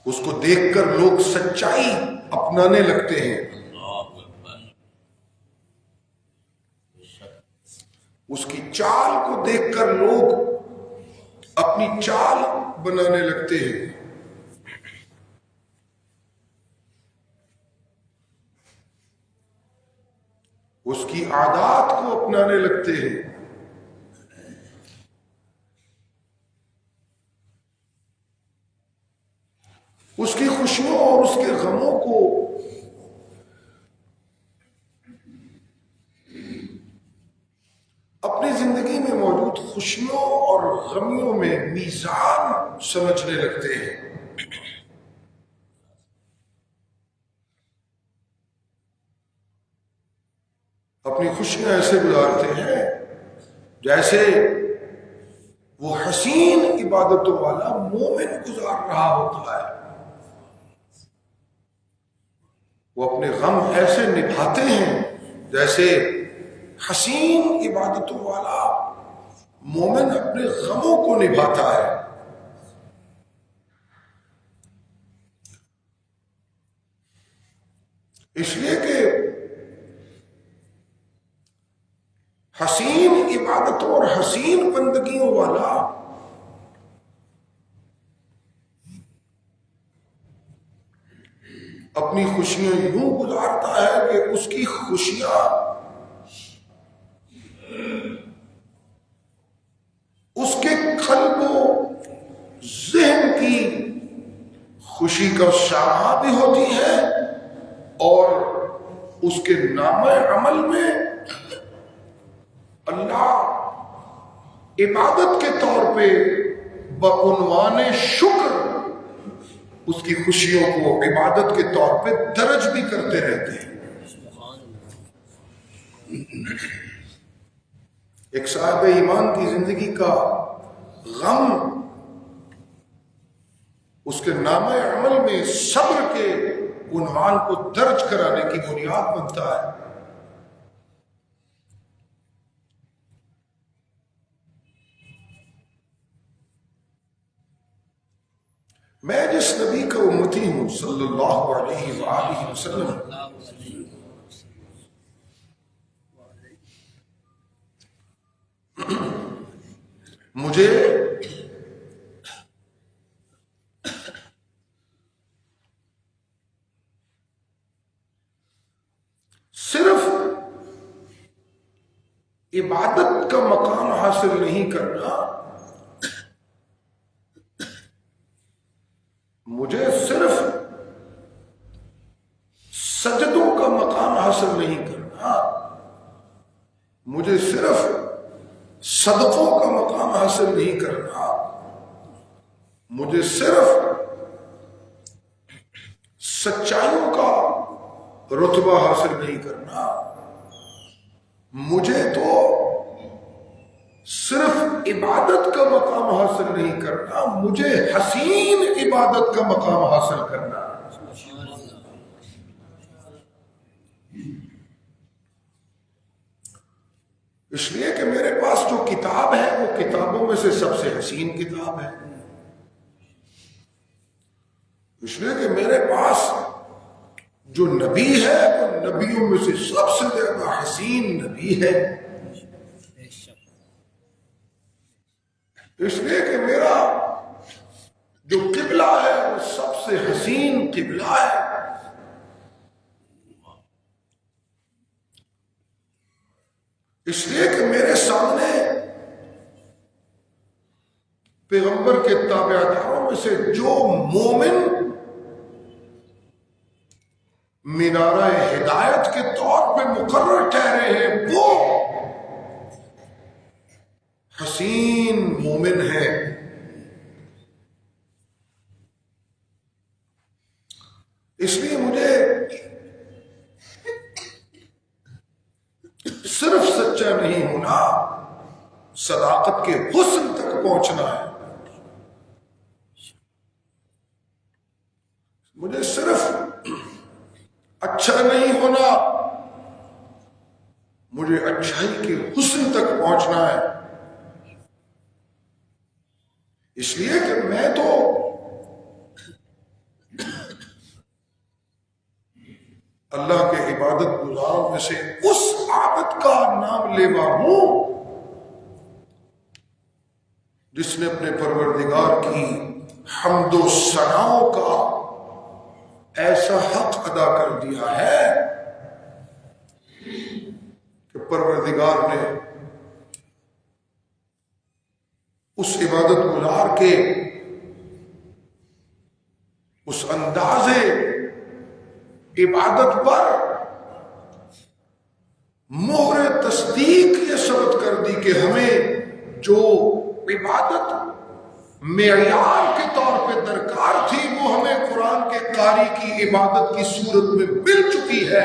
اس کو دیکھ کر لوگ سچائی اپنانے لگتے ہیں، اس کی چال کو دیکھ کر لوگ اپنی چال بنانے لگتے ہیں، اس کی عادات کو اپنانے لگتے ہیں، اس کی خوشیوں اور اس کے غموں کو اپنی زندگی میں موجود خوشیوں اور غمیوں میں میزان سمجھنے لگتے ہیں۔ اپنی خوشیاں ایسے گزارتے ہیں جیسے وہ حسین عبادتوں والا مومن گزار رہا ہوتا ہے۔ وہ اپنے غم ایسے نبھاتے ہیں جیسے حسین عبادتوں والا مومن اپنے غموں کو نبھاتا ہے۔ اس لیے کہ حسین عبادتوں اور حسین بندگیوں والا اپنی خوشیاں یوں گزارتا ہے کہ اس کی خوشیاں اس کے قلب و ذہن کی خوشی کا شامہ بھی ہوتی ہے، اور اس کے نامہ عمل میں اللہ عبادت کے طور پہ بعنوان شکر اس کی خوشیوں کو عبادت کے طور پہ درج بھی کرتے رہتے ہیں۔ ایک صاحب ایمان کی زندگی کا غم اس کے نامہ عمل میں صبر کے عنوان کو درج کرانے کی بنیاد بنتا ہے۔ میں جس نبی کا امتی ہوں صلی اللہ علیہ وآلہ وسلم، مجھے صرف عبادت کا مقام حاصل نہیں کرنا، مجھے صرف سجدوں کا مقام حاصل نہیں کرنا، مجھے صرف صدقوں کا مقام حاصل نہیں کرنا، مجھے صرف سچائیوں کا رتبہ حاصل نہیں کرنا، مجھے تو صرف عبادت کا مقام حاصل نہیں کرنا، مجھے حسین عبادت کا مقام حاصل کرنا۔ اس لیے کہ میرے پاس جو کتاب ہے وہ کتابوں میں سے سب سے حسین کتاب ہے۔ اس لیے کہ میرے پاس جو نبی ہے وہ نبیوں میں سے سب سے زیادہ حسین نبی ہے۔ اس لیے کہ میرا جو قبلہ ہے وہ سب سے حسین قبلہ ہے۔ اس لیے کہ میرے سامنے پیغمبر کے تابع داروں میں سے جو مومن مینارہ ہدایت کے طور پہ مقرر ٹھہرے ہیں وہ حسین مومن ہے۔ اس لیے مجھے صرف سچا نہیں ہونا، صداقت کے حسن تک پہنچنا ہے۔ مجھے صرف اچھا نہیں ہونا، مجھے اچھائی کے حسن تک پہنچنا ہے۔ اس لیے کہ میں تو اللہ کے عبادت گزاروں میں سے اس عابد کا نام لیوا ہوں جس نے اپنے پروردگار کی حمد و ثناؤں کا ایسا حق ادا کر دیا ہے کہ پروردگار نے اس عبادت گزار کے اس انداز عبادت پر مہر تصدیق یہ ثبت کر دی کہ ہمیں جو عبادت معیار کے طور پہ درکار تھی وہ ہمیں قرآن کے قاری کی عبادت کی صورت میں مل چکی ہے.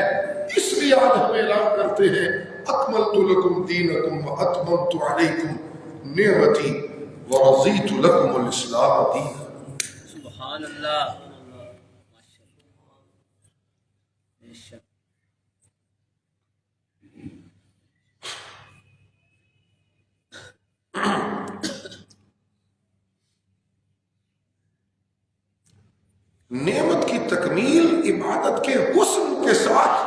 اس لیے آج ہم اعلان کرتے ہیں اکملت لکم دینکم واتممت علیکم نعمتی ورضیت لکم الاسلام دینا. سبحان اللہ. نعمت کی تکمیل عبادت کے حسن کے ساتھ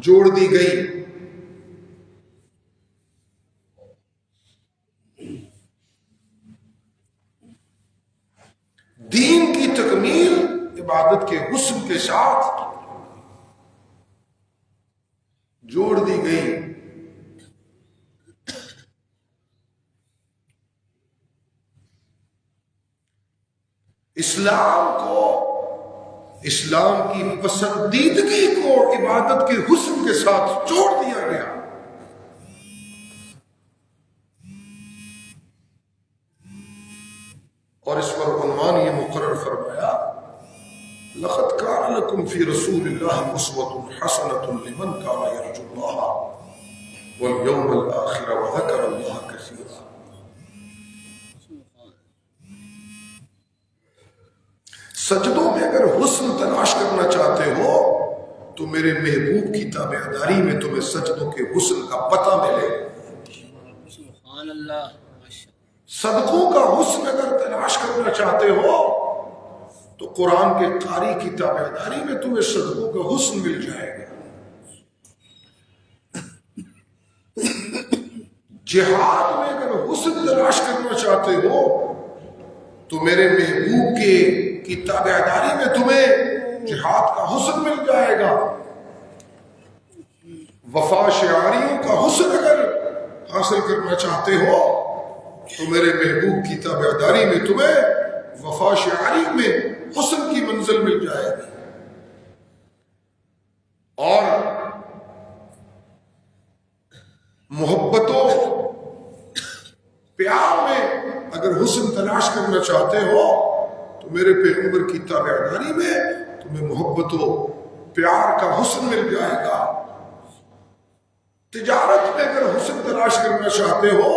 جوڑ دی گئی. دین کی تکمیل عبادت کے حسن کے ساتھ جوڑ دی گئی. اسلام کی پسندیدگی کو عبادت کے حسن کے ساتھ جوڑ دیا گیا. اور اس پر عنوان یہ مقرر فرمایا لقد كان لكم في رسول الله اسوة حسنة لمن كان يرجو الله واليوم الآخر وذكر الله كثيرا. سجدوں میں اگر حسن تلاش کرنا چاہتے ہو تو میرے محبوب کی تابعداری میں تمہیں سجدوں کے حسن کا پتہ ملے. سبحان اللہ. صدقوں کا حسن اگر تلاش کرنا چاہتے ہو تو قرآن کے قاری کی تابعداری میں تمہیں صدقوں کا حسن مل جائے گا. جہاد میں اگر حسن تلاش کرنا چاہتے ہو تو میرے محبوب کی تابعداری میں تمہیں جہاد کا حسن مل جائے گا. وفا شعاریوں کا حسن اگر حاصل کرنا چاہتے ہو تو میرے محبوب کی تابعداری میں تمہیں وفا شعاری میں حسن کی منزل مل جائے گی. اور محبت و پیار میں اگر حسن تلاش کرنا چاہتے ہو تو میرے پیغمبر کی تابعداری میں تمہیں محبت و پیار کا حسن مل جائے گا. تجارت میں اگر حسن تلاش کرنا چاہتے ہو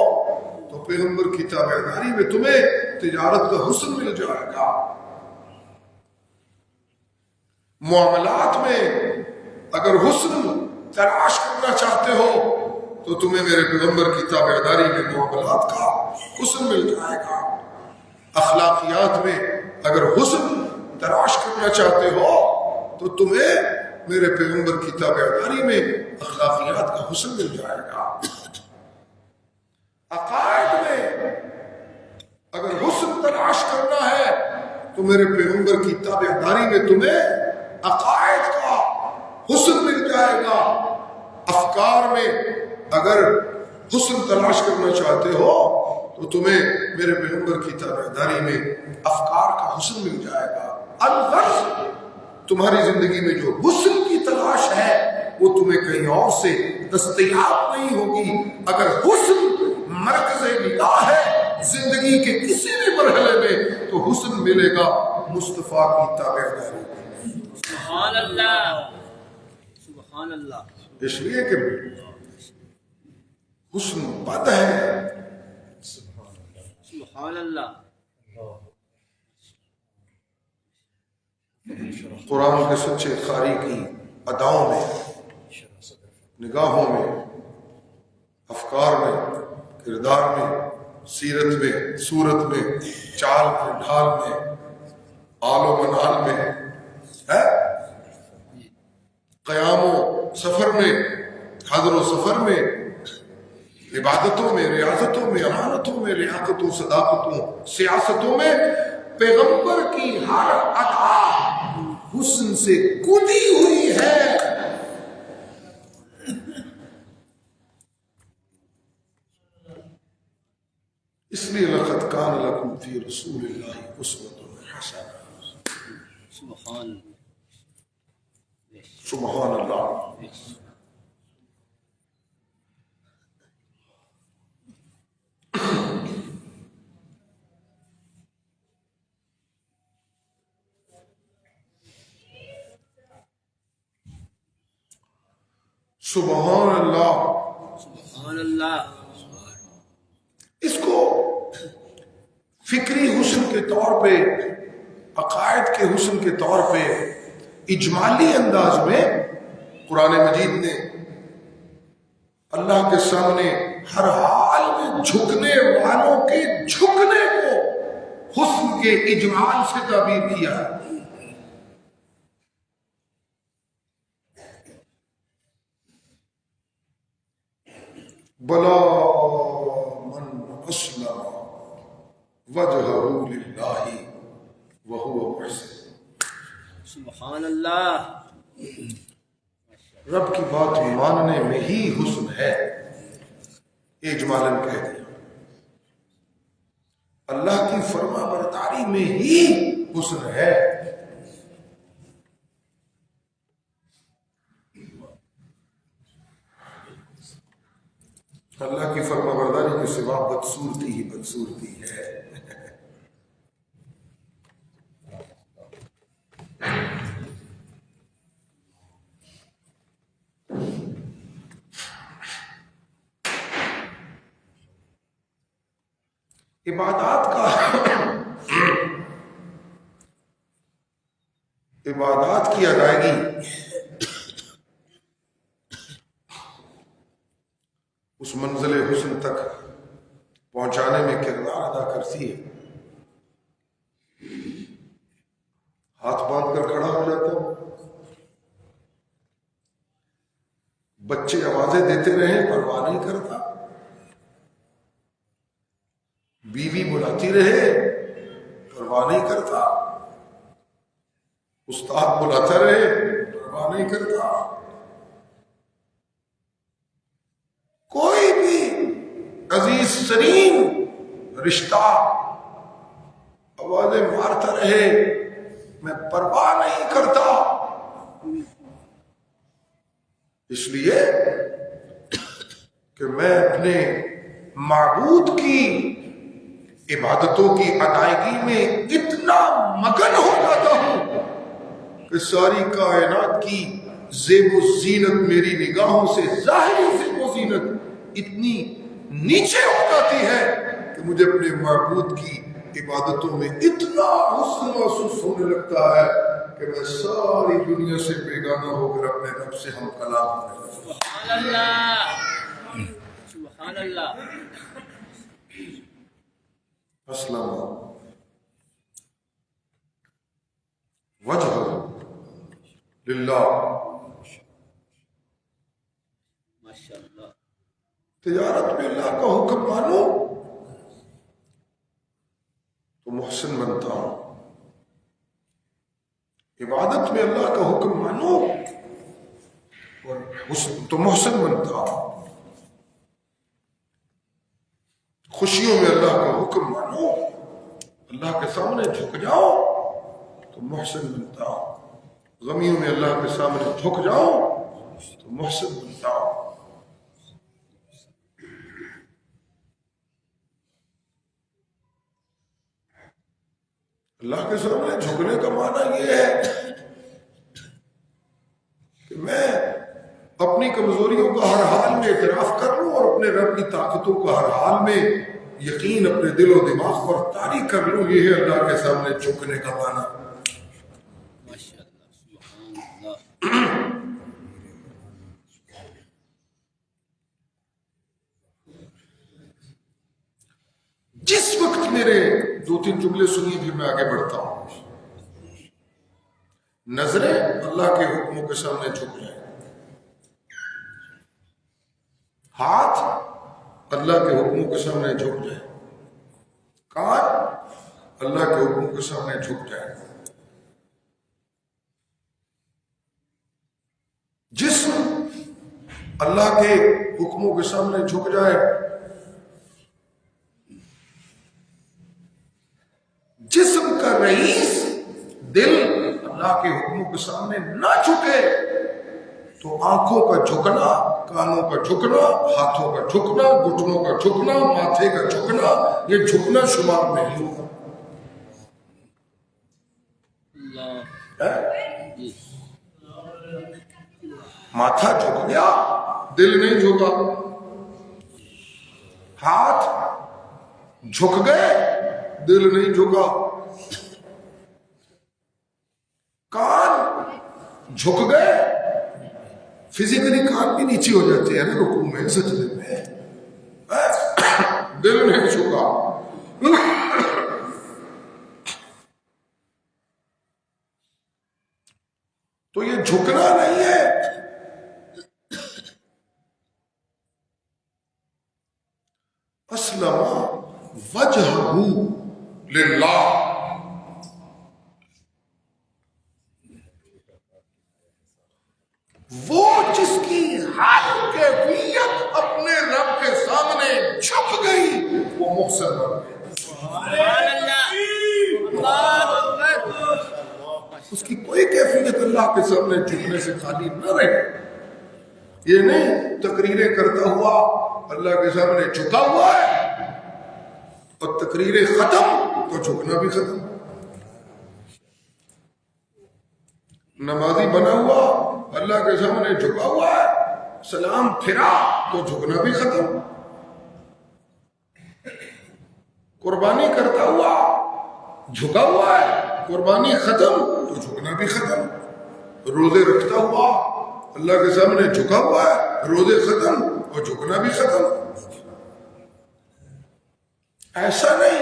تو پیغمبر کی تابعداری میں تمہیں تجارت کا حسن مل جائے گا. معاملات میں اگر حسن تلاش کرنا چاہتے ہو تو تمہیں میرے پیغمبر کی تابعداری میں معاملات کا حسن مل جائے گا. اخلاقیات میں اگر حسن تلاش کرنا چاہتے ہو تو تمہیں میرے پیغمبر کی تابعداری میں اخلاقیات کا حسن مل جائے گا. عقائد میں اگر حسن تلاش کرنا ہے تو میرے پیغمبر کی تابعداری میں تمہیں عقائد کا حسن مل جائے گا. افکار میں اگر حسن تلاش کرنا چاہتے ہو تو تمہیں میرے پیغمبر کی تابعداری میں افکار کا حسن مل جائے گا. الغرض تمہاری زندگی میں جو حسن کی تلاش ہے وہ تمہیں کہیں اور سے دستیاب نہیں ہوگی. اگر حسن مرکز نگاہ ہے زندگی کے کسی بھی مرحلے میں تو حسن ملے گا مصطفیٰ کی تابعداری. سبحان اللہ. سبحان اللہ. اس لیے کہ حسن بد ہے. سبحان اللہ. قرآن کے سچے قاری کی اداؤں میں نگاہوں میں افکار میں کردار میں سیرت میں صورت میں چال میں ڈھال میں آل و منال میں ہے قیام و سفر میں، حضر و سفر میں، عبادتوں میں، ریاضتوں میں، امانتوں میں، لیاقتوں، صداقتوں، سیاستوں میں پیغمبر کی ہر ادا حسن سے کودی ہوئی ہے۔ اس لیے لقد کان لکم فی رسول اللہ اسوۃ حسنہ۔ سبحان سبحان اللہ۔ سبحان اللہ۔ سبحان اللہ۔ اس کو فکری حسن کے طور پہ، عقائد کے حسن کے طور پہ اجمالی انداز میں قرآن مجید نے اللہ کے سامنے ہر حال میں جھکنے والوں کے جھکنے کو حسن کے اجمال سے تعبیر کیا ہے۔ بلا من اسلم وجہہ للہ وہو محسن۔ سبحان اللہ۔ رب کی بات ماننے میں ہی حسن ہے، اجمالاً کہہ دیا۔ اللہ کی فرما برداری میں ہی حسن ہے۔ اللہ کی فرما برداری کے سوا بدصورتی ہی بدصورتی ہے۔ عبادات کی ادائیگی اس منزل حسن تک پہنچانے میں کردار ادا کرتی ہے۔ ہاتھ باندھ کر کھڑا ہو جاتا ہوں، بچے آوازیں دیتے رہیں پرواہ نہیں کرتا، بیوی بلاتی رہے پرواہ نہیں کرتا، استاد بلاتا رہے پرواہ نہیں کرتا، کوئی بھی عزیز ترین رشتہ آوازیں مارتا رہے میں پرواہ نہیں کرتا۔ اس لیے کہ میں اپنے معبود کی عبادتوں کی ادائیگی میں اتنا مگن ہو جاتا ہوں کہ ساری کائنات کی زیب و زینت میری نگاہوں سے، ظاہری زیب و زینت اتنی نیچے ہو جاتی ہے کہ مجھے اپنے معبود کی عبادتوں میں اتنا حسن محسوس ہونے لگتا ہے کہ میں ساری دنیا سے بیگانہ ہو کر اپنے رب سے ہم کلام ہونے لگتا ہوں۔ سبحان اللہ۔ سبحان اللہ۔ اسلم وجہ للہ۔ ماشاء اللہ۔ تجارت میں اللہ کا حکم مانو تو محسن بنتا ہوں، عبادت میں اللہ کا حکم مانو اور تو محسن بنتا ہوں، خوشیوں میں اللہ کا حکم مانو، اللہ کے سامنے جھک جاؤ تو محسن بنتا ہوں، غمیوں میں اللہ کے سامنے جھک جاؤ تو محسن بنتا ہوں۔ اللہ کے سامنے جھکنے کا معنی یہ ہے کہ میں اپنی کمزوریوں کا ہر حال میں اعتراف کر لوں اور اپنے رب کی طاقتوں کا ہر حال میں یقین اپنے دل و دماغ پر طاری کر لوں۔ یہ ہے اللہ کے سامنے جھکنے کا معنی۔ ماشاء اللہ۔ سبحان اللہ۔ جس وقت میرے دو تین جملے سنیے پھر میں آگے بڑھتا ہوں۔ نظریں اللہ کے حکموں کے سامنے جھک جائیں، ہاتھ اللہ کے حکموں کے سامنے جھک جائیں، کان اللہ کے حکموں کے سامنے جھک جائیں، جسم اللہ کے حکموں کے سامنے جھک جائے، جسم کا رئیس دل اللہ کے حکموں کے سامنے نہ جھکے تو آنکھوں کا جھکنا، کانوں کا جھکنا، ہاتھوں کا جھکنا، گھٹنوں کا جھکنا، ماتھے کا جھکنا، یہ جھکنا شمار نہیں ہوگا۔ ماتھا جھک گیا، دل نہیں جھکا، ہاتھ جھک گئے، دل نہیں جھکا، کان جھک گئے، فزیکلی کان بھی نیچے ہو جاتے ہیں نا رکوع میں، سجدے میں، دل نہیں جھکا۔ تو یہ جھکنا نہیں ہے، اسلم وجہہ للہ، وہ جس کی ہر کیفیت اپنے رب کے سامنے جھک گئی وہ محسن بن گیا۔ اس کی کوئی کیفیت اللہ کے سامنے جھکنے سے خالی نہ رہے۔ یہ نہیں تقریریں کرتا ہوا اللہ کے سامنے جھکا ہوا ہے اور تقریریں ختم تو جھکنا بھی ختم، نمازی بنا ہوا اللہ کے سامنے جھکا ہوا ہے، سلام پھرا تو جھکنا بھی ختم، قربانی کرتا ہوا جھکا ہوا ہے، قربانی ختم تو جھکنا بھی ختم، روزے رکھتا ہوا اللہ کے سامنے جھکا ہوا ہے، روزے ختم اور جھکنا بھی ختم۔ ایسا نہیں،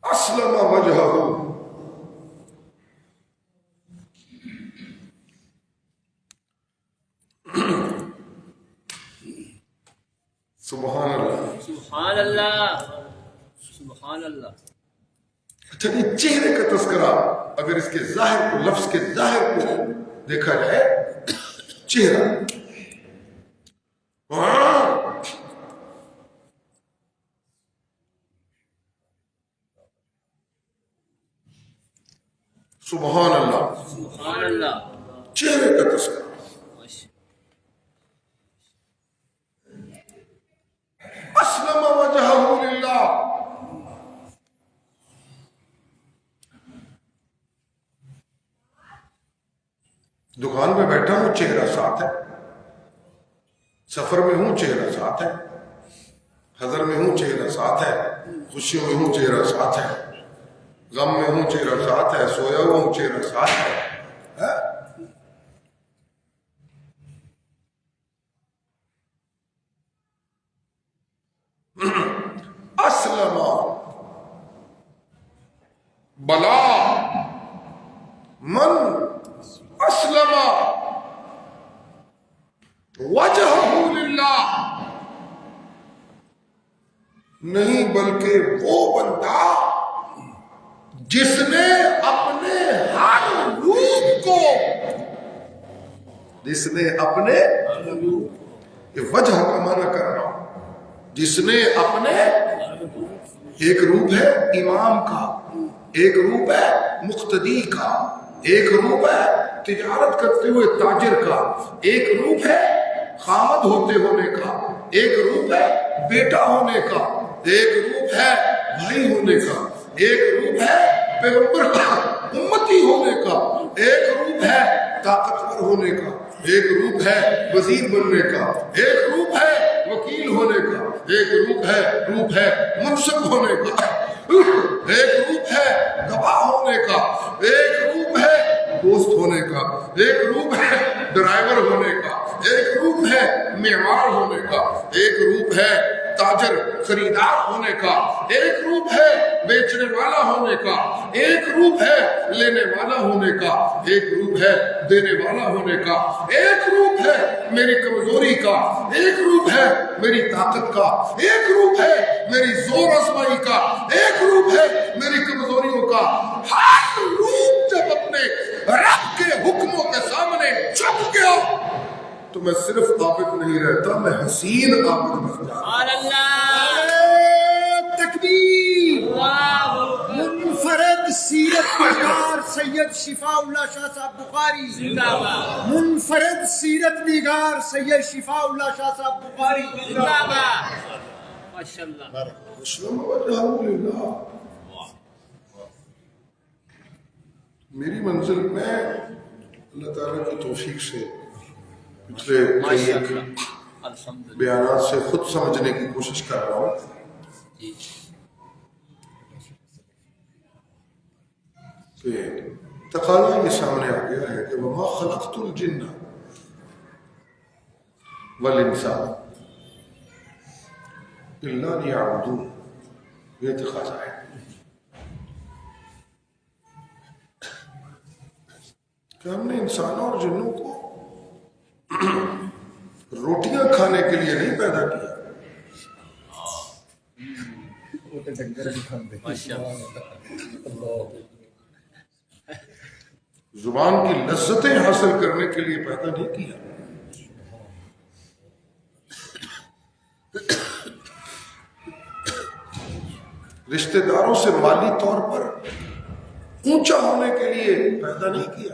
اسلم وجہہ، سبحان اللہ، سبحان اللہ، سبحان اللہ۔ اچھا یہ چہرے کا تذکرہ اگر اس کے ظاہر کو، لفظ کے ظاہر کو دیکھا جائے، چہرہ سبحان اللہ، سبحان اللہ، چہرے کا تذکرہ، اسلم وجہہ للہ، دکان میں بیٹھا ہوں چہرہ ساتھ ہے، سفر میں ہوں چہرہ ساتھ ہے، حضر میں ہوں چہرہ ساتھ ہے، خوشیوں میں ہوں چہرہ ساتھ ہے، غم میں ہوں چہرہ ساتھ ہے، سویا ہوا ہوں چہرہ ساتھ ہے۔ اسلم بلا من اسلم وجہہ للہ، نہیں بلکہ وہ بندہ جس نے اپنے ہر روپ کو، جس نے اپنے، یہ وجہ کا معنی کر رہا ہوں، جس نے اپنے، ایک روپ ہے امام کا، ایک روپ ہے مقتدی کا، ایک روپ ہے تجارت کرتے ہوئے تاجر کا، ایک روپ ہے خامد ہونے کا، ایک روپ ہے بیٹا ہونے کا، ایک روپ ہے بھائی ہونے کا، ایک روپ ہے پیغمبر کا امتی ہونے کا، ایک روپ ہے طاقتور ہونے کا، ایک روپ ہے وزیر بننے کا، ایک روپ ہے وکیل ہونے کا، ایک روپ ہے منصب ہونے کا، ایک روپ ہے گواہ ہونے کا، ایک روپ ہے دوست ہونے کا، ایک روپ ہے ڈرائیور ہونے کا، ایک روپ ہے معمار ہونے کا، ایک روپ ہے تاجر خریدار ہونے کا، ایک روپ ہے بیچنے والا ہونے کا، ایک روپ ہے لینے والا ہونے کا، ایک روپ ہے دینے والا ہونے کا، ایک روپ ہے میری کمزوری کا، ایک روپ ہے میری طاقت کا، ایک روپ ہے میری زور آزمائی کا، ایک روپ ہے میری کمزوریوں کا۔ ہر روپ جب اپنے رب کے حکموں کے سامنے جھک گیا تو میں صرف عابد نہیں رہتا، میں حسین عابد بن جاتا۔ سبحان اللہ، تکبیر۔ اللہ اکبر، منفرد سیرت نگار سید شفاء اللہ شاہ صاحب بخاری، زندہ باد، منفرد سیرت نگار سید شفاء اللہ شاہ صاحب بخاری، زندہ باد، ماشاء اللہ، مسلم الحمدللہ۔ میری منزل میں اللہ تعالیٰ کی توفیق سے پچھلے کئی ماشاء ایک اللہ، الحمدللہ، بیانات سے خود سمجھنے کی کوشش کر رہا ہوں جی، کہ تقاضا یہ سامنے آ گیا ہے کہ وما خلقت الجن والانس الا لیعبدون، یہ تقاضا ہے کہ ہم نے انسانوں اور جنوں کو روٹیاں کھانے کے لیے نہیں پیدا کیا، ماشاء اللہ، زبان کی لذتیں حاصل کرنے کے لیے پیدا نہیں کیا۔ رشتہ داروں سے مالی طور پر اونچا ہونے کے لیے پیدا نہیں کیا،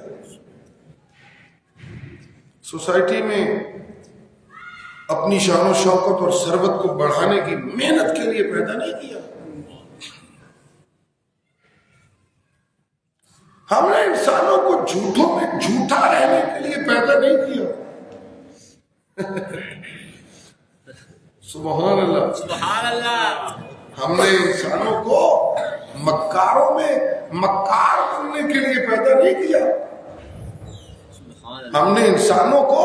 سوسائٹی میں اپنی شان و شوکت اور ثروت کو بڑھانے کی محنت کے لیے پیدا نہیں کیا۔ ہم نے انسانوں کو جھوٹوں میں جھوٹا رہنے کے لیے پیدا نہیں کیا۔ سبحان اللہ، سبحان اللہ، ہم نے انسانوں کو مکاروں میں مکار بننے کے لیے پیدا نہیں کیا، سبحان اللہ، ہم نے انسانوں کو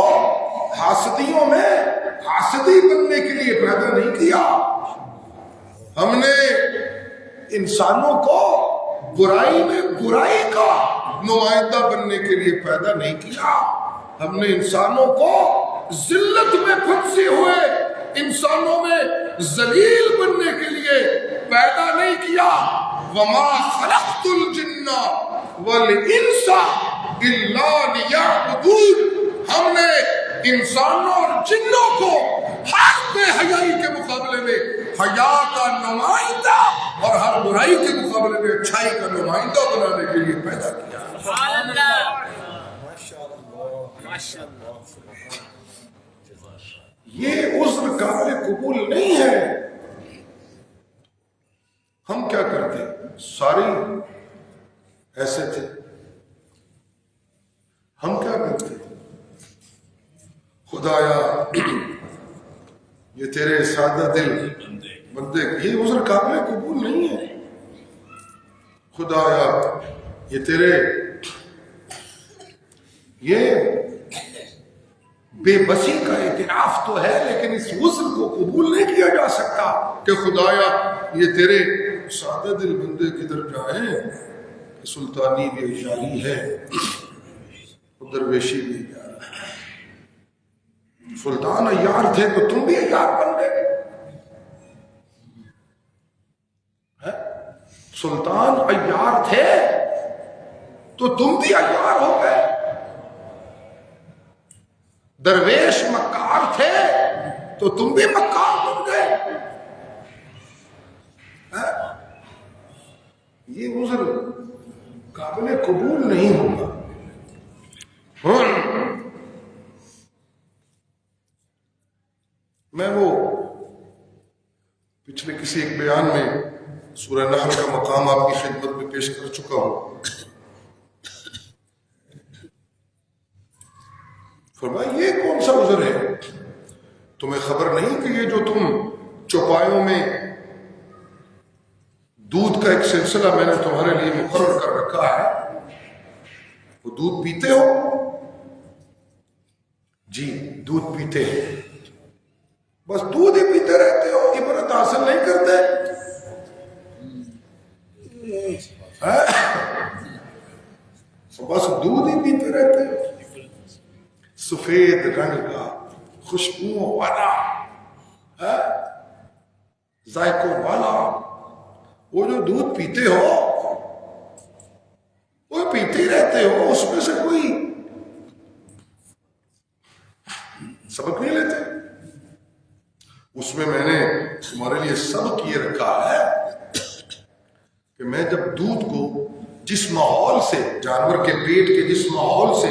حاسدیوں میں حاسدی بننے کے لیے پیدا نہیں کیا، ہم نے انسانوں کو برائی میں برائی کا نمائندہ بننے کے لیے پیدا نہیں کیا، ہم نے انسانوں کو ذلت میں پھنسے ہوئے انسانوں میں ذلیل بننے کے لیے پیدا نہیں کیا۔ وما خلقت الجن والانس الا لیعبدون، ہم نے انسانوں اور جنوں کو ہر بے حیائی کے مقابلے میں حیا کا نمائندہ اور ہر برائی کے مقابلے میں اچھائی کا نمائندہ بنانے کے لیے پیدا کیا۔ سبحان اللہ، ماشاء اللہ، یہ عذر قابل قبول نہیں ہے۔ ہم کیا کرتے؟ ساری ایسے تھے، ہم کیا کرتے؟ خدایا یہ تیرے سادہ دل بندے، یہ عذر قابل قبول نہیں ہے۔ خدایا یہ تیرے، یہ بے بسی کا اعتراف تو ہے لیکن اس عذر کو قبول نہیں کیا جا سکتا کہ خدایا یہ تیرے سادہ دل بندے کدھر جائیں، سلطانی بھی جاری ہے، درویشی بھی جاری ہے۔ سلطان عیار تھے تو تم بھی عیار بن گئے، سلطان عیار تھے تو تم بھی عیار ہو گئے، درویش مکار تھے تو تم بھی مکار بن گئے۔ یہ عذر قابل قبول نہیں ہوگا۔ میں وہ پچھلے کسی ایک بیان میں سورہ نحل کا مقام آپ کی خدمت میں پیش کر چکا ہوں۔ فرمایا یہ کون سا عذر ہے؟ تمہیں خبر نہیں کہ یہ جو تم چوپایوں میں دودھ کا ایک سلسلہ میں نے تمہارے لیے مقرر کر رکھا ہے، وہ دودھ پیتے ہو؟ جی دودھ پیتے ہیں، بس دودھ ہی پیتے رہتے ہو، سفید رنگ کا، خوشبوؤں والا، ذائقوں والا، وہ جو دودھ پیتے ہو وہ پیتے ہی رہتے ہو، اس میں سے کوئی سبق نہیں لیتے؟ اس میں نے تمہارے لیے سبق یہ رکھا ہے کہ میں جب دودھ کو جس ماحول سے، جانور کے پیٹ کے جس ماحول سے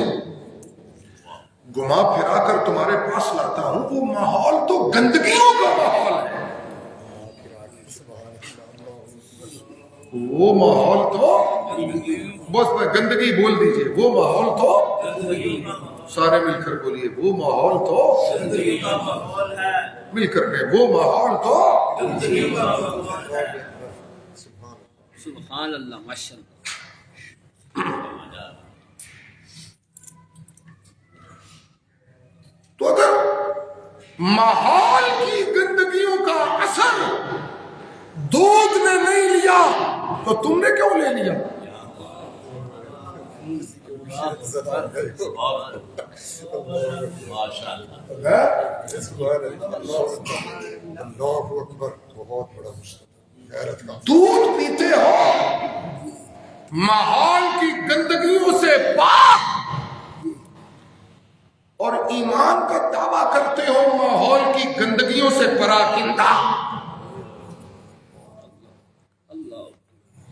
گھما پھرا کر تمہارے پاس لاتا ہوں، وہ ماحول تو گندگیوں کا ماحول ہے، وہ ماحول تو بس گندگی بول دیجئے، وہ ماحول تو سارے مل کر بولیے، وہ ماحول تو زندگی کا ماحول ہے، مل کر کے وہ ماحول تو زندگی کا ماحول ہے۔ سبحان اللہ، ماشاء اللہ۔ تو اگر ماحول کی گندگیوں کا اثر دودھ نے نہیں لیا تو تم نے کیوں لے لیا؟ دودھ پیتے ہو ماحول کی گندگیوں سے پاک، اور ایمان کا دعویٰ کرتے ہو ماحول کی گندگیوں سے پراکندہ۔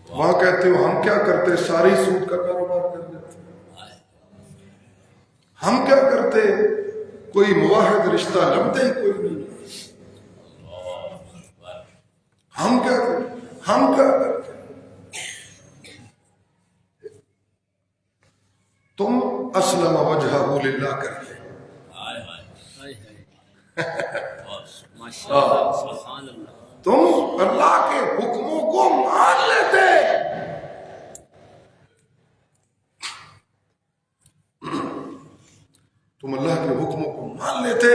وہاں کہتے ہو ہم کیا کرتے، ساری سود کا کاروبار کر لیتے، ہم کیا کرتے، کوئی مواحد رشتہ لمتے ہی کوئی نہیں، ہم کیا کرتے، ہم کیا کرتے۔ تم اسلم وجہہ للہ کرتے، ماشاء اللہ، سبحان اللہ۔ تم اللہ کے حکموں کو مان لیتے، تم اللہ کے حکموں کو مان لیتے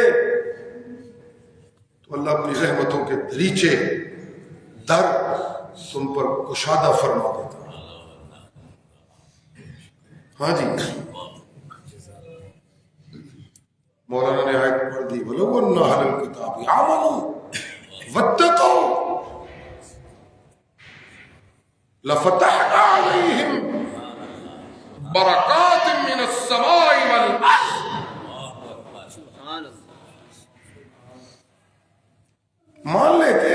تو اللہ اپنی رحمتوں کے دریچے در تم پر کشادہ فرما دیتا۔ ہاں جی، مولانا نے آیت پڑھ دی، وَلَوْ أَنَّ أَهْلَ الْكِتَابِ آمَنُوا وَاتَّقَوْا لَفَتَحْنَا عَلَيْهِمْ بَرَكَاتٍ مِّنَ السَّمَاءِ وَالْأَرْضِ۔ مان لیتے،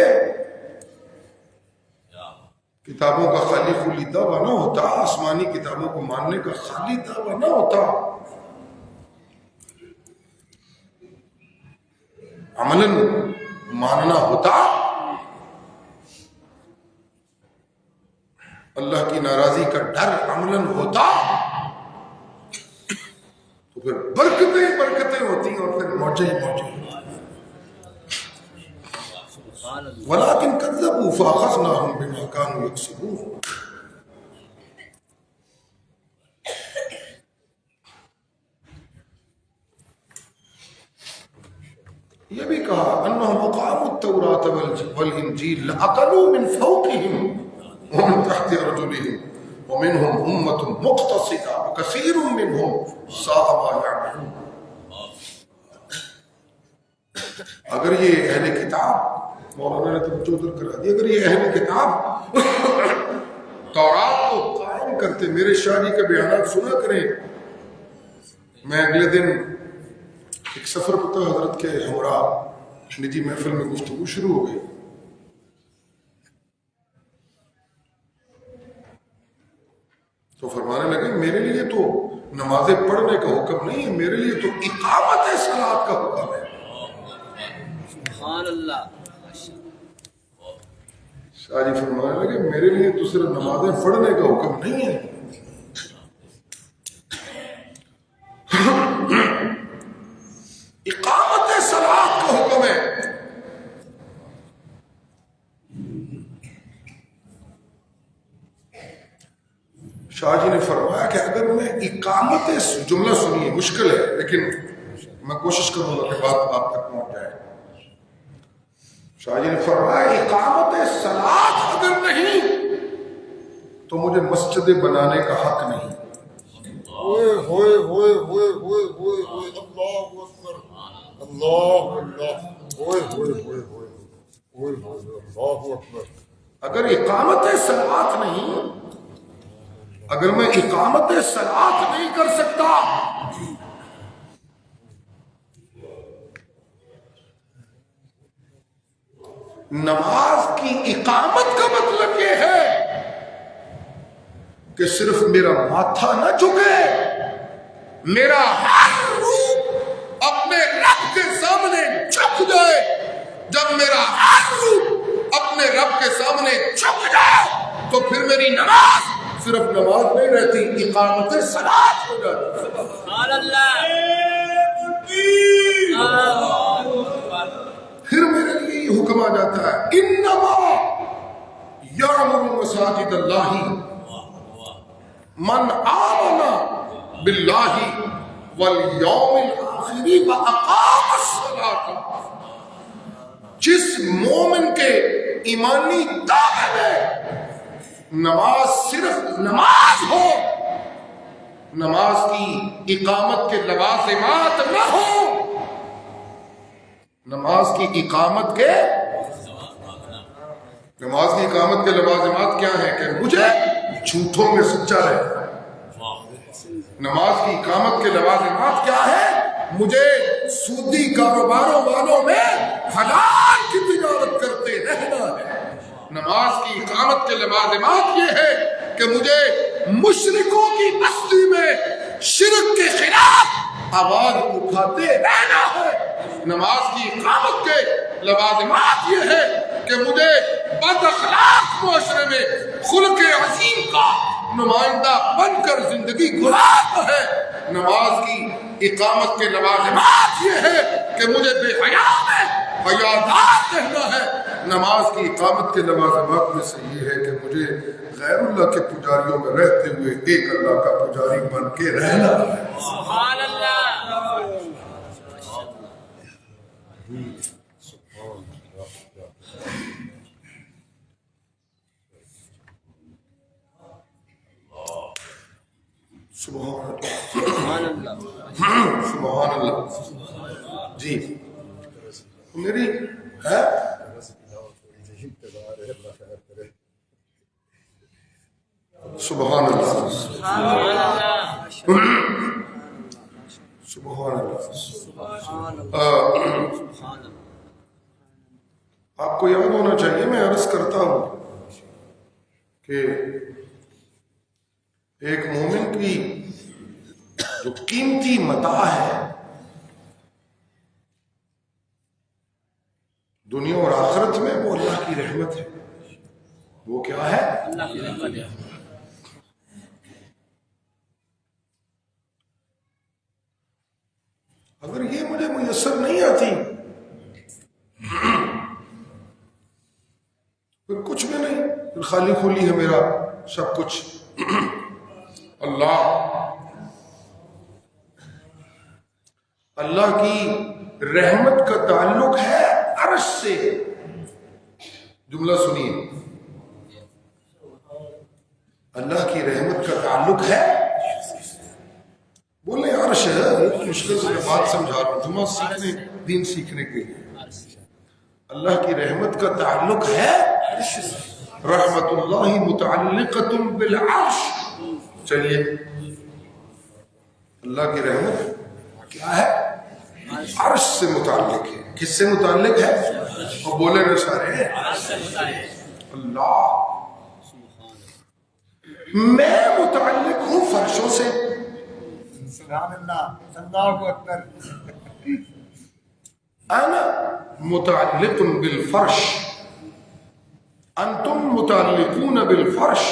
کتابوں کا خالی خلی دعویٰ نہ ہوتا، آسمانی کتابوں کو ماننے کا خالی دعویٰ نہ ہوتا، عملاً ماننا ہوتا، اللہ کی ناراضی کا ڈر عملاً ہوتا، تو پھر برکتیں برکتیں ہوتی اور پھر موجیں ہی موجیں۔ وَلَٰكِنْ كَذَّبُوا فَأَخَذْنَاهُمْ بِمَا كَانُوا يَكْسِبُونَ۔ یہ بھی کہا انہم اقاموا التوراۃ والانجیل لأکلوا من فوقہم ومن تحت ارجلہم ومنہم امۃ مقتصدہ وکثیر منہم ساء ما یعملون۔ اگر یہ اہل کتاب، مولانا نے توجہ ادھر کرا دی، اگر یہ اہل کتاب تورات کو قائم کرتے، میرے شاہ جی کے بیانات سنا کریں، میں اگلے دن ایک سفر پتہ حضرت کے ہمراہ نجی محفل میں گفتگو شروع ہو گئی، تو فرمانے لگے میرے لیے تو نمازیں پڑھنے کا حکم نہیں ہے، میرے لیے تو اقامت صلاۃ کا حکم ہے۔ سبحان اللہ۔ شاہ جی فرمانے لگے میرے لیے تو صرف نمازیں پڑھنے کا حکم نہیں ہے، اقامت صلاۃ کا حکم ہے۔ شاہ جی نے فرمایا کہ اگر میں اقامت، جملہ سنیے مشکل ہے لیکن میں کوشش کروں گا کہ بات آپ تک پہنچ جائے۔ شاہ جی نے فرمایا اقامت صلاۃ اگر نہیں تو مجھے مسجد بنانے کا حق نہیں۔ ہوئے ہوئے ہوئے ہوئے ہوئے ہوئے ہوئے اللہ اللہ اللہ اوئے ہوئے ہوئے ہوئے اوئے ہوئے اللہ اکبر. اگر اقامت صلاۃ نہیں، اگر میں اقامت صلاۃ نہیں کر سکتا، نماز کی اقامت کا مطلب یہ ہے کہ صرف میرا ماتھا نہ جھکے، میرا ہر روح اپنے رب کے سامنے جھک جائے. جب میرا ہر روح اپنے رب کے سامنے جھک جائے تو پھر میری نماز صرف نماز نہیں رہتی، اقامت صلاۃ ہو جاتی. سبحان اللہ. پھر میرے لیے یہ حکم آ جاتا ہے انما یعمر مساجد اللہ من آمن باللہ والیوم الآخر واقام الصلاۃ. جس مومن کے ایمانی دعوے میں نماز صرف نماز ہو، نماز کی اقامت کے لوازمات نہ ہو. نماز کی اقامت کے لوازمات کیا ہیں؟ کہ مجھے جھوٹوں میں سچا رہنا. نماز کی اقامت کے لوازمات کیا ہیں؟ مجھے سودی کاروباروں والوں میں حلال کی تجارت کرتے رہنا ہے. نماز کی اقامت کے لوازمات یہ ہے کہ مجھے مشرکوں کی بستی میں شرک کے خلاف آواز اٹھاتے رہنا ہے. نماز کی اقامت کے لوازمات یہ ہے کہ مجھے بد اخلاق معاشرے میں خلق عظیم کا نمائندہ بن کر زندگی گزارنا ہے. نماز کی اقامت کے لوازمات یہ ہے کہ مجھے بے حیا میں حیادار رہنا ہے. نماز کی اقامت کے لوازمات میں سے یہ ہے کہ مجھے غیر اللہ کے پجاریوں میں رہتے ہوئے ایک اللہ کا پجاری بن کے رہنا ہے. سبحان اللہ. سبحان اللہ. سبحان اللہ. جی میری ہے سبحان اللہ. سبحان اللہ. آپ کو یاد ہونا چاہیے، میں عرض کرتا ہوں کہ ایک مومن کی جو قیمتی متاع ہے دنیا اور آخرت میں، وہ اللہ کی رحمت ہے. وہ کیا ہے؟ اللہ کی رحمت ہے. اگر یہ مجھے میسر نہیں آتی پھر کچھ بھی نہیں، پھر خالی خولی ہے میرا سب کچھ. اللہ کی رحمت کا تعلق ہے عرش سے. جملہ سنیے، اللہ کی رحمت کا تعلق ہے، بولے عرش ہے. مشکل سے میں بات سمجھا رہا ہوں، جمعہ سیکھنے، دین سیکھنے کے لیے. اللہ کی رحمت کا تعلق ہے رحمت اللہ متعلقۃ بالعرش. چلیے، اللہ کی رحمت کیا ہے؟ عرش سے متعلق ہے. کس سے متعلق ہے؟ اور بولے نا سارے اللہ. میں متعلق ہوں فرشوں سے. سبحان اللہ. اللہ اکبر. انا متعلق بالفرش، انتم متعلقون بالفرش.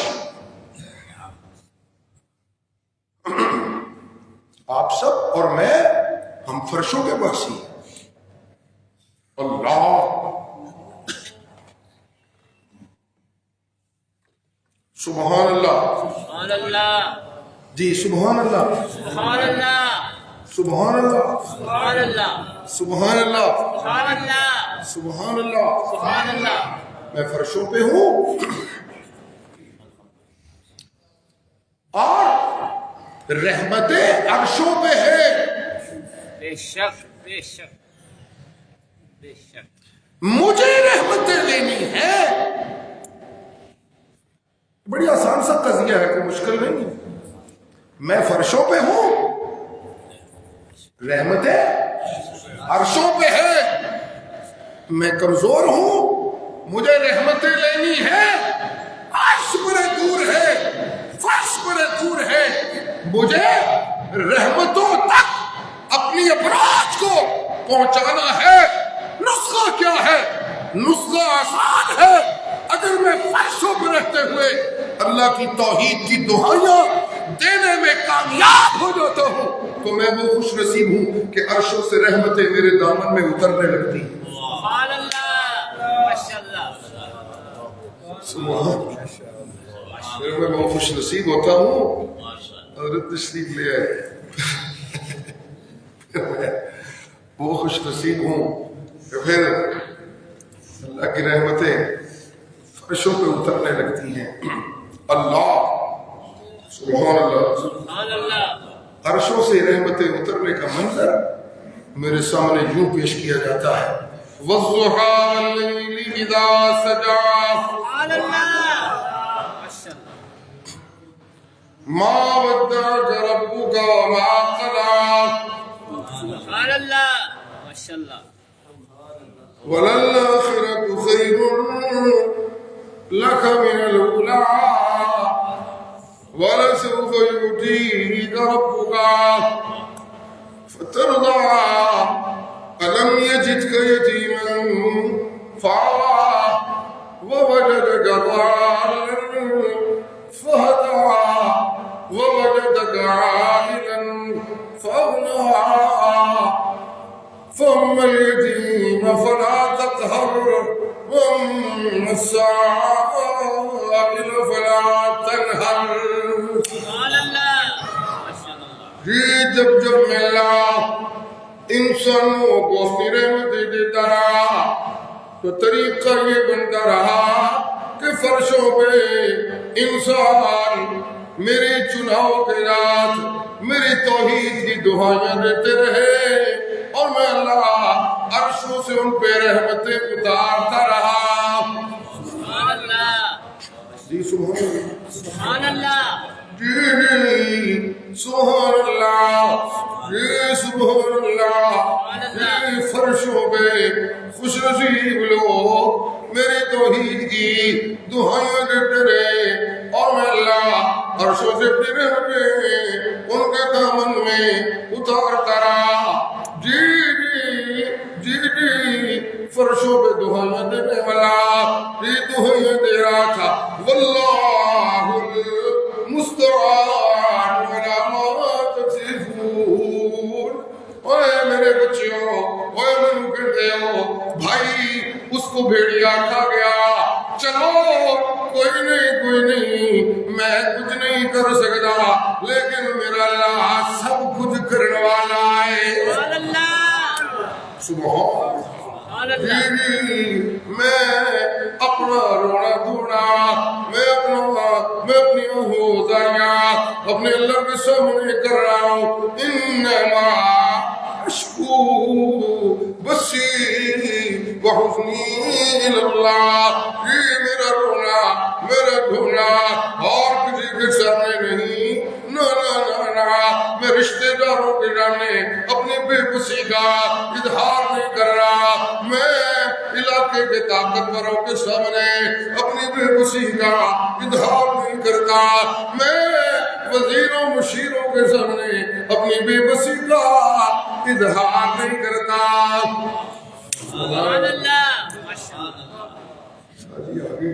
آپ سب اور میں، ہم فرشوں کے باسی ہیں. اللہ. سبحان اللہ. سبحان اللہ. جی سبحان اللہ. سبحان اللہ. سبحان اللہ. سبحان اللہ. سبحان اللہ. سبحان اللہ. سبحان اللہ. سبحان اللہ. میں فرشوں پہ ہوں اور رحمت عرشوں پہ ہے. بے شک بے شک. بے شک مجھے رحمتیں لینی ہے. بڑی آسان سا قضیہ ہے، کوئی مشکل نہیں ہے. میں فرشوں پہ ہوں، رحمتیں عرشوں پہ ہے. میں کمزور ہوں، مجھے رحمتیں لینی ہے. عرش بڑے دور ہے، فرش بڑے دور ہے. مجھے رحمتوں تک اپنی افراد کو پہنچانا ہے. نسخہ کیا ہے؟ نسخہ آسان ہے. اگر میں فرشوں پہ رہتے ہوئے اللہ کی توحید کی دعائیاں دینے میں کامیاب ہو جاتا ہوں تو میں وہ خوش نصیب ہوں کہ عرشوں سے رحمتیں میرے دامن میں اترنے لگتی ہیں. سبحان اللہ ماشاء اللہ سبحان اللہ. پھر میں بہت خوش نصیب ہوتا ہوں. حضرت تشریف لے آئے. میں وہ خوش نصیب ہوں کہ پھر اللہ کی رحمتیں فرشوں پہ اترنے لگتی ہیں. اللہ سبحان اللہ. سبحان اللہ عرشوں سے رحمتیں اترنے کا منظر میرے سامنے یوں پیش کیا جاتا ہے. وَالضُّحَىٰ وَاللَّيْلِ إِذَا سَجَىٰ سبحان اللہ ماشاء اللہ مَا وَدَّعَكَ رَبُّكَ وَمَا قَلَىٰ سبحان اللہ ماشاء اللہ وَلَلْآخِرَةُ خَيْرٌ لَكَ مِنَ الْأُولَىٰ وَلَسَوْفَ يُؤْتِيكَ رَبُّكَ فَتَرْضَىٰ أَلَمْ يَجِدْكَ يَتِيمًا فَآوَىٰ وَوَجَدَكَ ضَالًّا فَهَدَىٰ وَوَجَدَكَ عَائِلًا فَأَغْنَىٰ فَأَمَّا الْيَتِيمَ فَلَا تَقْهَرْ وَأَمَّا السَّائِلَ فَلَا تَنْهَرْ. سبحان اللہ ماشاء اللہ جب میں اللہ انسانوں کو اپنی رحمتیں دیتا رہا تو طریقہ یہ بنتا رہا کہ فرشوں پہ انسان میرے چناؤ کے رات میری توحید کی دعائیں دیتے رہے اور میں اللہ عرشوں سے ان پہ رحمتیں اتارتا رہا. سبحان اللہ جی سبحان اللہ. سبحان اللہ جی سبحان اللہ. جی سبحان اللہ. جی فرشوں پہ خوش نصیب لوگ میری توحید کی دعائیں دیتے رہے اور میں اللہ عرشوں سے اپنی رحمتیں ان کے دامن میں اتارتا رہا. جی فرشوں پہ دعائیں دینے والا یہ دعائیں دے رہا تھا. واللہ المستعان علی ما تصفون. اے میرے بچیوں، اے میرے بیٹیوں، بھائی اس کو بھیڑیا کھا گیا. چلو کوئی نہیں میں کچھ نہیں کر سکتا لیکن میرا اللہ سب کچھ کرنے والا ہے. سبحان اللہ سبحان سبحان اللہ میں اپنا رونا دھونا میں اپنی ہوزاریاں اپنے اللہ کے سامنے کر رہا ہوں. انما اشکو بسی وحزنی اللہ. یہ میرا رونا میرا دھونا اور کسی کے سامنے نہیں. میں رشتہ داروں کے سامنے اپنی بے بسی کا اظہار نہیں کر رہا. میں علاقے کے طاقتوروں کے سامنے اپنی بے بسی کا اظہار نہیں کرتا. میں وزیروں مشیروں کے سامنے اپنی بے بسی کا اظہار نہیں کرتا. سبحان اللہ ماشاء اللہ شادی آگے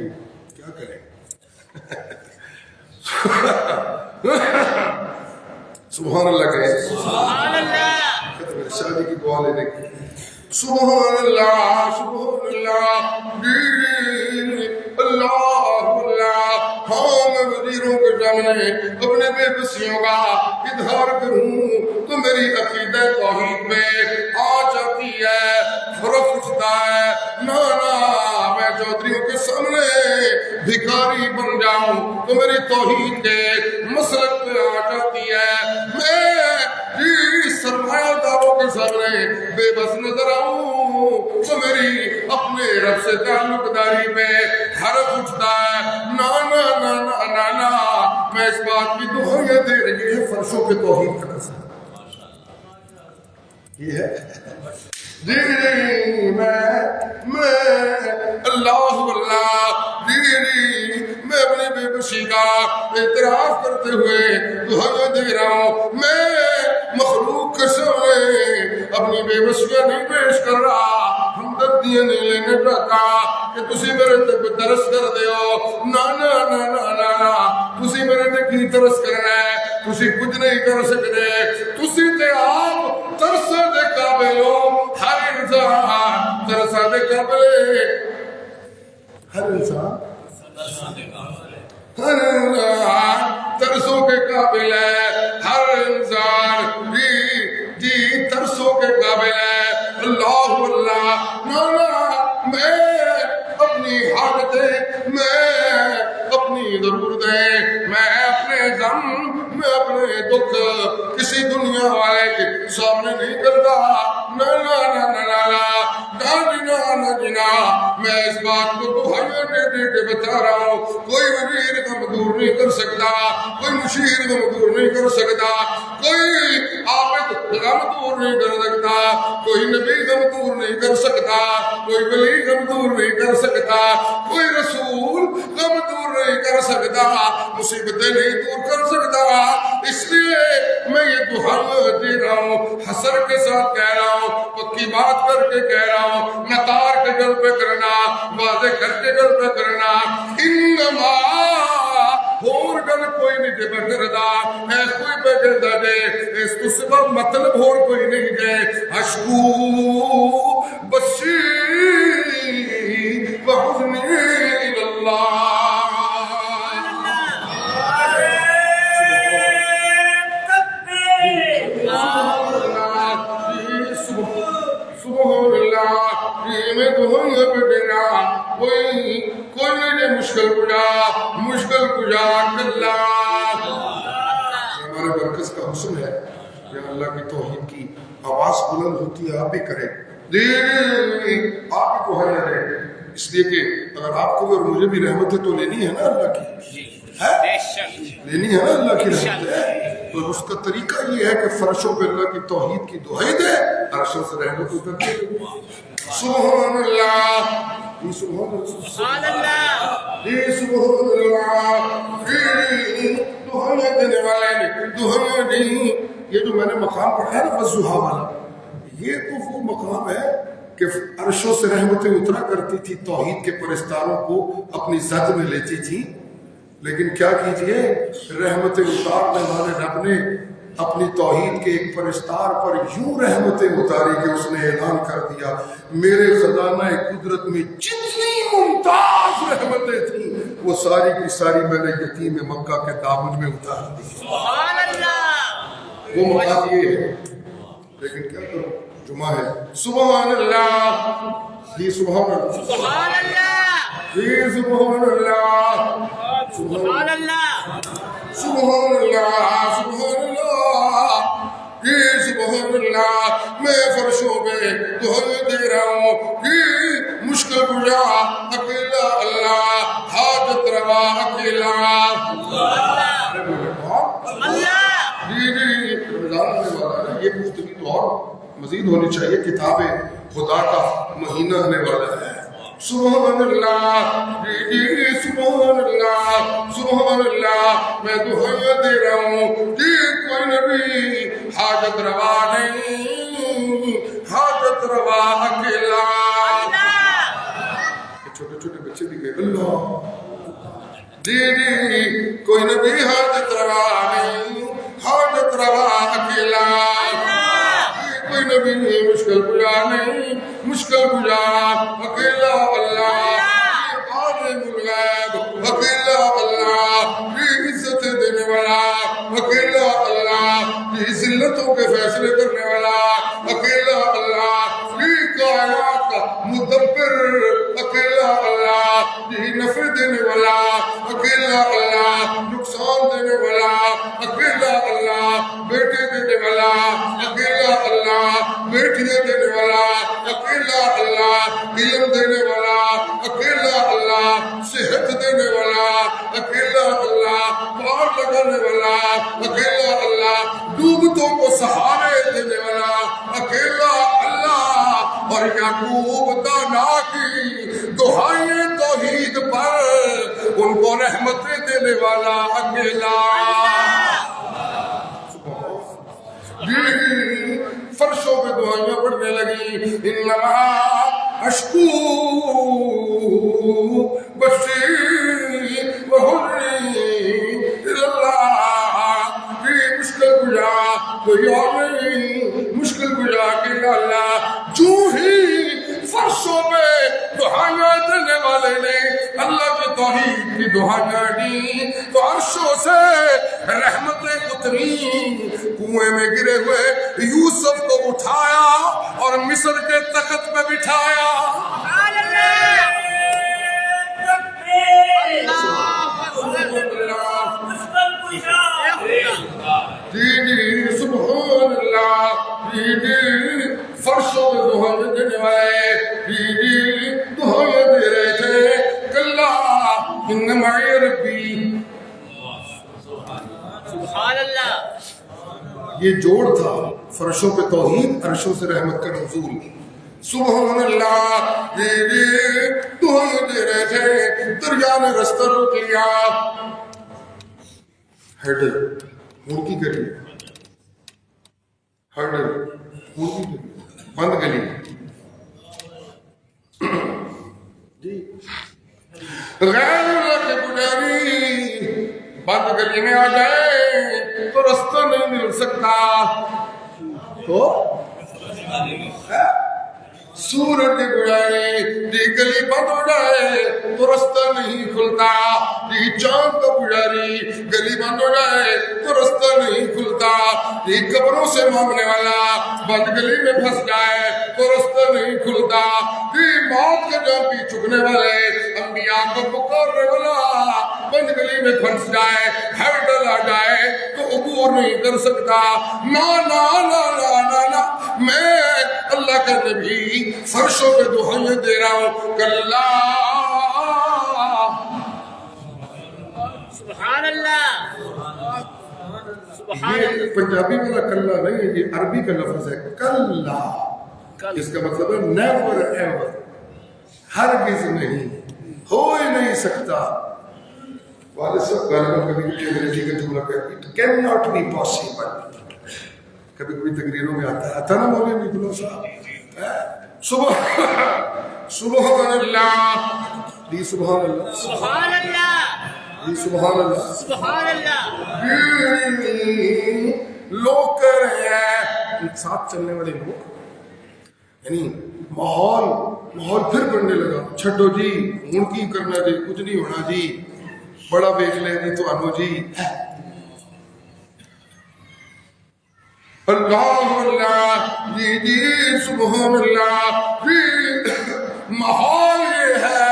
کیا کریں. سبحان اللہ کہیں. سبحان اللہ شادی کی دعا لینے کی. سبحان اللہ سبحان اللہ. اللہ ہاں میں وزیروں کے سامنے اپنے بے بسیوں کا اظہار کروں تو میری عقیدہ توحید میں آ جاتی ہے، فرق اٹھتا ہے. نہ میں چودھریوں کے سامنے بھکاری بن جاؤں تو میری توحید کے مسلک پہ آ جاتی ہے. میں سرمایہ داروں کے سامنے بے بس نظر آؤں تو میری اپنے رب سے تعلق داری میں حرف اٹھتا ہے. نا نا نا نا نا نا میں اس بات کی دہائیاں دے رہی ہے فرشوں کے توحید کا قسم. یہ ہے جی میں اللہ میں اپنی بے بسی کا اعتراف کرتے ہوئے دہائیاں دے رہا ہوں. میں مخلوق کے سامنے اپنی بے بسیاں نہیں پیش کر رہا, ہمدردیاں نہیں لینے چاہتا کہ تسی میرے تے ترس کر دیو. نا نا نا نا نا نا تسی میرے تے کی ترس کرنا ہے, تسی کچھ نہیں کر سکتے. تسی تے آپ ترسا دے قابل ہو. ہر انسان ترسا دے قابل ہے. ہر انسان ترسوں کے قابل ہے. ہر انسان جی ترسوں کے قابل ہے. اللہ اللہ نا میں اپنی حاجتیں, میں اپنی ضرورتیں, میں اپنے غم, میں اپنے دکھ کسی دنیا والے کے سامنے نہیں کرتا. نا نا نا نا نا نا جنا نا جنا میں اس بات کو دہائیاں دے دے کے بتا رہا ہوں. کوئی وزیر غم دور نہیں کر سکتا, کوئی مشیر غم دور نہیں کر سکتا, کوئی عابد غم دور نہیں کر سکتا, کوئی نبی غم دور نہیں کر سکتا, کوئی ولی غم دور نہیں کر سکتا, کوئی رسول غم دور نہیں کر سکتا, مصیبتیں نہیں دور کر سکتا. اس لیے میں یہ دہائیاں دے رہا ہوں, حسر کے ساتھ کہہ رہا ہوں, پکی بات کر کے کہہ رہا ہوں. نتار کے گل پہ کرنا, واضح کر کے گل پہ کرنا. انما ہور گل کوئی نہیں جے بکردا اے کوئی بکردا دے اس تو سبب مطلب ہور کوئی نہیں دے. اشکو بسی وحزنی اللہ. سبحان اللہ میں دہائیاں پہ دینا کوئی نہیں مشکل کجا اللہ. ہمارے مرکز کا حسن ہے کہ اللہ کی توحید کی آواز بلند ہوتی ہے, آپ بھی کریں, آپ بھی دہائیاں دیں. اس لیے کہ اگر آپ کو اور مجھے بھی رحمت ہے تو لینی ہے نا اللہ کی, لینی ہے نا اللہ کی رحمت ہے. تو اس کا طریقہ یہ ہے کہ فرشوں پہ اللہ کی توحید کی دہائی دے, عرشوں سے رحمت اترتی ہے. سبحان اللہ, سبحان اللہ, سبحان اللہ. دہائیاں دینے والے نے دہائیاں نہیں. یہ جو میں نے مقام پڑھا ہے نا والضحیٰ والا, یہ تو وہ مقام ہے کہ عرشوں سے رحمتیں اترا کرتی تھی, توحید کے پرستاروں کو اپنی زد میں لیتی تھی. لیکن کیا کیجئے, رحمتیں اتارنے والے رب نے اپنی توحید کے ایک پرستار پر یوں رحمتیں اتاری کہ اس نے اعلان کر دیا, میرے خزانہ قدرت میں جتنی ممتاز رحمتیں تھیں وہ ساری کی ساری میں نے یتیم مکہ کے دامن میں اتار دی. سبحان اللہ. وہ مقام یہ ہے. لیکن کیا کروں, جمعہ ہے. سبحان اللہ, جی سبحان اللہ, سبحان اللہ, جی سبحان اللہ, سبحان اللہ, سبحان اللہ, سبحان اللہ, جی سبحان اللہ. میں فرشوں پہ دہائیاں دے رہا ہوں کہ مشکل کجا اکیلا اللہ, حاجت روا اکیلا اللہ. جی جی رمضان آنے والا ہے, یہ گفتگی تو اور مزید ہونی چاہیے. کتاب خدا کا مہینہ آنے والا ہے. سبحان اللہ, جی سبحان اللہ, سبحان اللہ. میں دہائیاں دے رہا ہوں کہ کوئی نبی حاجت روا نہیں, حاجت روا اکیلا. چھوٹے چھوٹے بچے بھی گئے اللہ. جی جی کوئی نبی حاجت روا نہیں, حاجت روا اکیلا. کوئی نبی مشکل کجا نہیں, مشکل کجا اکیلا اللہ. عالم الغیب اکیلا اللہ, عزت دینے والا اکیلا اللہ, ذلتوں کے فیصلے کرنے والا اکیلا اللہ, کائنات کا مدبر اکیلا اللہ, نفع دینے والا اکیلا اللہ, نقصان دینے والا اکیلا اللہ, بیٹے دینے والا اکیلا اللہ, بیٹیاں دینے والا اکیلا اور یعقوب دانا کی دہائیں توحید پر، ان کو رحمتیں دینے والا اکیلا۔ جی فرشوں پہ دعائیں پڑھنے لگی، انما اشکو بشری وحری اللہ، یہ مشکل کجا کوئی اور نہیں، مشکل کجا کہ اللہ۔ جو ہی فرشوں پہ دعائیں دینے والے نے اللہ کی توحید کی دعائیں دی تو عرشوں سے رحمتیں اتری، کنویں میں گرے ہوئے یوسف کو اٹھایا اور مصر کے تخت پہ بٹھایا۔ جی سبحان اللہ، جی فرشوں میں دعائیں دینے والے جی دعائیں دے رہے تھے، کلا ان معی ربی۔ سبحان اللہ، یہ جوڑ تھا، فرشوں پہ توحید، عرشوں سے رحمت کا نزول۔ سبحان اللہ، جی دعائیں دے رہے تھے، دریا نے رستہ روک لیا، ہیڈل مڑکی کری، ہیڈل مڑکی کری، بند گلی جی غیر اللہ کے پجاری بند گلی میں آ جائے تو رستہ نہیں مل سکتا، تو سورج کے پجاری دی گلی بند ہو جائے تو رستہ نہیں کھلتا، دی چاند کا پجاری گلی بند ہو جائے تو رستہ نہیں کھلتا، دی قبروں سے مانگنے والا بند گلی میں پھنس جائے تو رستہ نہیں کھلتا، دی موت کے جانپی چکنے والے انبیاء کو پکارنے والا بند گلی میں پھنس جائے، ہیڈل آ جائے تو عبور نہیں کر سکتا۔ نا نا نا نا نا نا، میں اللہ کا نبی فرشوں پہ دعائیں دے رہا ہوں، کلا سبحان اللہ، سبحان یہ اللہ۔ پنجابی والا کلا نہیں ہے، یہ عربی کا لفظ ہے کلا، اس کا مطلب ہے نیور ایور، ہرگز نہیں، ہو ہی نہیں سکتا۔ والد صاحب غالباً کبھی کبھی انگریزی کا جملہ کہتے ہیں it can not be possible, کبھی کبھی تقریروں میں آتا نا مولوی گلو صاحب، سبحان اللہ، جی سبحان اللہ، سبحان اللہ، جی سبحان اللہ، سبحان اللہ۔ لوگ کہہ رہے ہیں ساتھ چلنے والے لوگ، یعنی ماحول پھر بننے لگا، چھٹو جی ہوں کی کرنا جی، کچھ نہیں ہونا جی، بڑا بیچ لے جی تو آنو جی، اللہ اللہ، جی جی سبحان اللہ۔ ماحول یہ ہے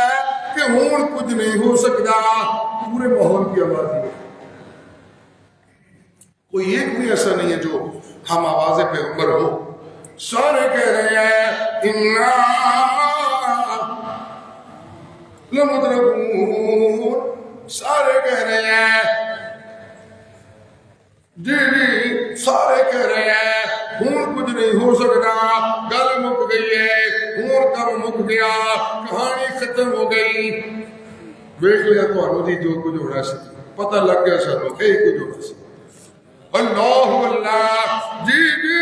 کہ ہوں کچھ نہیں ہو سکتا، پورے ماحول کی آوازی ہے، کوئی ایک بھی ایسا نہیں ہے جو ہم آواز پیغمبر ہو، سارے کہہ رہے ہیں انا لمدرکون، سارے کہہ رہے ہیں جی جی، سارے کہہ رہے ہیں ہوں کچھ نہیں ہو سکتا، گل مک گئی ہے، ہوں کم مک گیا، کہانی ختم ہو گئی، دیکھ لیا تو آنو جی جو کچھ ہونا سی، پتہ لگ گیا سانو کہ کچھ ہونا سی۔ اللہ اللہ، جی جی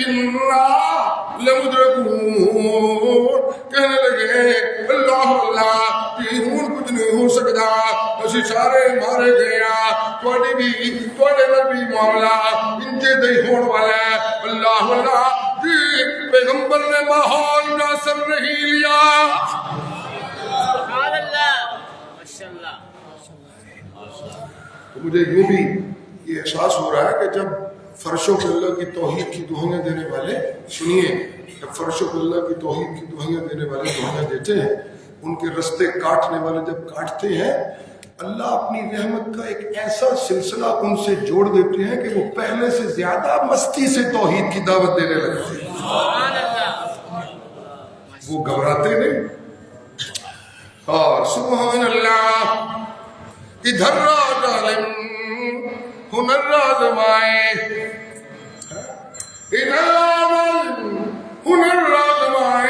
انا لمدرکون، کہنے لگے اللہ اللہ، جی ہوں کچھ نہیں ہو سکتا، اسی سارے مارے گیا، تھوڑی بھی تھوڑے نبی معاملہ انجے دہی ہون والا ہے، اللہ اللہ، جی پیغمبر نے ماحول کا اثر نہیں لیا۔ سبحان اللہ، ماشاء اللہ۔ تو مجھے یوں بھی یہ احساس ہو رہا ہے کہ جب فرشوں کو اللہ کی توحید کی دعائیں دینے والے، سنیے، جب فرشوں کو اللہ کی توحید کی دعائیں دینے والے دعائیں دیتے ہیں، ان کے رستے کاٹنے والے جب کاٹتے ہیں، اللہ اپنی رحمت کا ایک ایسا سلسلہ ان سے جوڑ دیتے ہیں کہ وہ پہلے سے زیادہ مستی سے توحید کی دعوت دینے لگتے ہیں، سبحان اللہ، وہ گھبراتے نہیں۔ اور سبحان اللہ، ادھر راز عالم ہنر راز مائے، ادھر عالم ہنر راز مائے،